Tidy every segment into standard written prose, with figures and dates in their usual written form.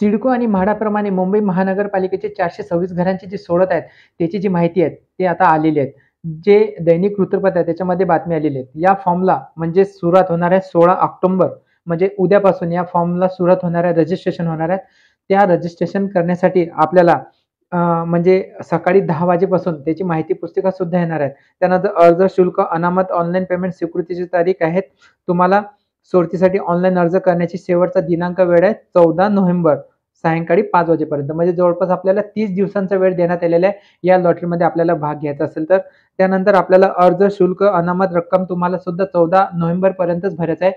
सिडको आणि म्हाडाप्रमाणे मुंबई महानगरपालिकेचे 426 घरांची जी सोडत आहेत, त्याची जी माहिती आहे, ते आता आलेली आहेत. जे दैनिक वृत्तपत्र आहे त्याच्यामध्ये बातमी आलेली आहे. या फॉर्मला म्हणजे सुरुवात होणार आहे 16 ऑक्टोबर म्हणजे उद्यापासून या फॉर्मला सुरुवात होणार आहे, रजिस्ट्रेशन होणार आहे. त्या रजिस्ट्रेशन करण्यासाठी आपल्याला म्हणजे सकाळी 10 वाजेपासून त्याची माहिती पुस्तिका सुद्धा येणार आहेत. त्यानंतर अर्ज शुल्क, अनामत, ऑनलाईन पेमेंट, स्वीकृतीची तारीख आहेत. तुम्हाला सोडतीसाठी ऑनलाईन अर्ज करण्याची शेवटचा दिनांक वेळ आहे 14 नोव्हेंबर सायंकाळी 5 वाजेपर्यंत. म्हणजे जवळपास आपल्याला 30 दिवसांचा वेळ देण्यात आलेला आहे या लॉटरीमध्ये आपल्याला भाग घ्यायचा असेल तर. त्यानंतर आपल्याला अर्ज शुल्क, अनामत रक्कम तुम्हाला सुद्धा 14 नोव्हेंबर पर्यंतच भरायचं आहे.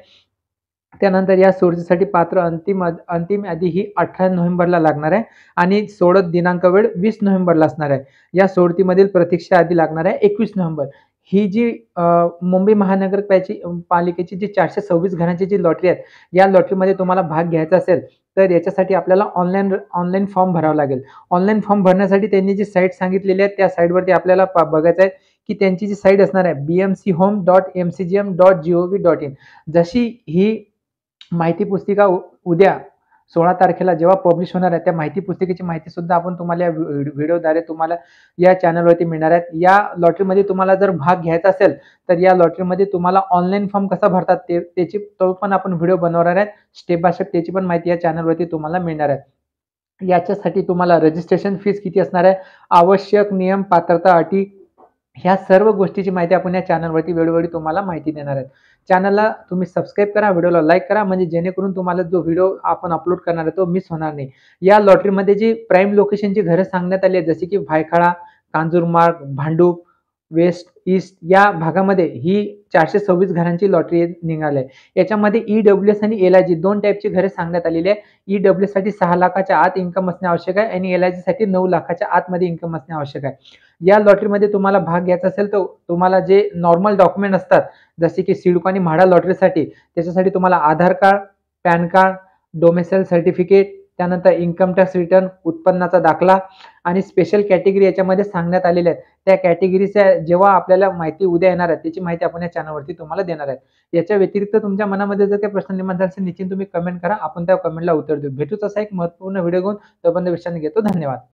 त्यानंतर या सोडतीसाठी पात्र अंतिम यादी ही 18 नोव्हेंबरला लागणार आहे आणि सोडत दिनांक वेळ 20 नोव्हेंबरला असणार आहे. या सोडतीमधील प्रतीक्षा यादी लागणार आहे 21 नोव्हेंबर. ही जी मुंबई महानगरपालिकेची जी 426 घरांची जी लॉटरी आहे, या लॉटरीमध्ये तुम्हाला भाग घ्यायचा असेल, तर याच्यासाठी आपल्याला ऑनलाईन फॉर्म भरावा लागेल. ऑनलाईन फॉर्म भरण्यासाठी त्यांनी जी साईट सांगितलेली आहे, त्या साईटवरती आपल्याला बघायचं आहे, की त्यांची जी साईट असणार आहे bmchome.mcgm.gov.in. जशी ही माहिती पुस्तिका उद्या 16 तारखेला जेव्हा पब्लिश होणार आहे, त्या माहिती पुस्तिकेची माहिती सुद्धा आपण तुम्हाला या व्हिडिओद्वारे तुम्हाला या चॅनलवरती मिळणार आहेत. या लॉटरीमध्ये तुम्हाला जर भाग घ्यायचा असेल, तर या लॉटरीमध्ये तुम्हाला ऑनलाईन फॉर्म कसा भरतात तो पण आपण व्हिडिओ बनवणार आहे. स्टेप बाय स्टेप त्याची पण माहिती या चॅनलवरती तुम्हाला मिळणार आहे. याच्यासाठी तुम्हाला रजिस्ट्रेशन फीस किती असणार आहे, आवश्यक नियम, पात्रता, अटी, ह्या सर्व गोष्टीची माहिती आपण या चॅनलवरती वेळोवेळी तुम्हाला माहिती देणार आहेत. चॅनलला तुम्ही सबस्क्राईब करा, व्हिडिओला लाईक करा, म्हणजे जेणेकरून तुम्हाला जो व्हिडिओ आपण अपलोड करणार आहे तो मिस होणार नाही. या लॉटरीमध्ये जी प्राईम लोकेशनची घरं सांगण्यात आली आहेत, जसे की भायखळा, कांजूरमार्ग, भांडूप, वेस्ट, ईस्ट या भागामध्ये ही 426 घरांची लॉटरी निघाली आहे. याच्यामध्ये ईडब्ल्यूएस आणि एलआयजी दोन टाईपची घरे सांगण्यात आलेली आहे. ईडब्ल्यूएस साठी 6 लाखाच्या आत इन्कम असणे आवश्यक आहे आणि एलआयजी साठी 9 लाखाच्या आतमध्ये इन्कम असणे आवश्यक आहे. या लॉटरीमध्ये तुम्हाला भाग घ्यायचा असेल तर तुम्हाला जे नॉर्मल डॉक्युमेंट असतात, जसे की सिडको आणि म्हाडा लॉटरीसाठी, त्याच्यासाठी तुम्हाला Aadhaar card, PAN card, domicile certificate, त्यानंतर इन्कम टॅक्स रिटर्न, उत्पन्नाचा दाखला आणि स्पेशल कॅटेगरी याच्यामध्ये सांगण्यात आलेल्या आहेत. त्या कॅटेगरीच्या जेव्हा आपल्याला माहिती उद्या येणार आहे, त्याची माहिती आपण या चॅनलवरती तुम्हाला देणार आहे. याच्या व्यतिरिक्त तुमच्या मनामध्ये जर काही प्रश्न निर्माण झाला असेल, निश्चित तुम्ही कमेंट करा. आपण त्या कमेंटला उत्तर देऊ. भेटूच असा एक महत्त्वपूर्ण व्हिडिओ घेऊन. तोपर्यंत विश्रांती घेतो. धन्यवाद.